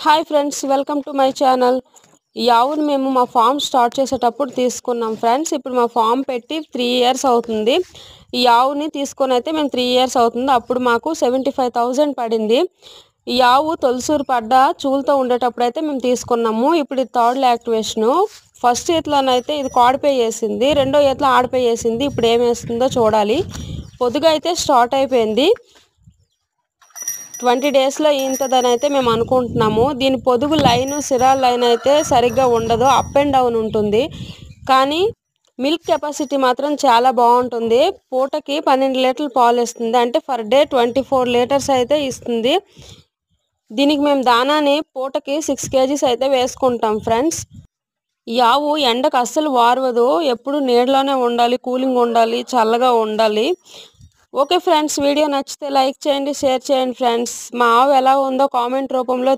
Hi friends, welcome to my channel. ఈ ఆవును మేము మా ఫామ్ స్టార్ట్ చేసేటప్పుడు తీసుకున్నాం ఫ్రెండ్స్. ఇప్పుడు మా ఫామ్ పెట్టి 3 ఇయర్స్ అవుతుంది. ఈ ఆవుని తీసుకొని అయితే మేము 3 ఇయర్స్ అవుతుంది. అప్పుడు మాకు 75,000 పడింది. ఈ ఆవు తొలసూరు పడ్డ చూలతో ఉండేటప్పుడు అయితే మేము తీసుకున్నాము. ఇప్పుడు ఇది థర్డ్ యాక్టివేషను. ఫస్ట్ ఈతలోనైతే ఇది కోడిపే వేసింది, రెండో ఈతలో ఆడపే వేసింది. ఇప్పుడు ఏం వేస్తుందో చూడాలి. పొద్దుగా అయితే స్టార్ట్ అయిపోయింది. 20 డేస్లో ఈంతదని అయితే మేము అనుకుంటున్నాము. దీని పొదుగు లైన్ సిరాల్ లైన్ అయితే సరిగ్గా ఉండదు, అప్ అండ్ డౌన్ ఉంటుంది. కానీ మిల్క్ కెపాసిటీ మాత్రం చాలా బాగుంటుంది. పూటకి 12 లీటర్లు పాలు ఇస్తుంది. అంటే పర్ డే 24 లీటర్స్ అయితే ఇస్తుంది. దీనికి మేము దానాని పూటకి 6 కేజీస్ అయితే వేసుకుంటాం ఫ్రెండ్స్. ఈ ఆవు ఎండకు అస్సలు వారవదు. ఎప్పుడు నీడలోనే ఉండాలి, కూలింగ్ ఉండాలి, చల్లగా ఉండాలి. ఓకే ఫ్రెండ్స్, వీడియో నచ్చితే లైక్ చేయండి, షేర్ చేయండి ఫ్రెండ్స్. మా ఆవు ఎలా ఉందో కామెంట్ రూపంలో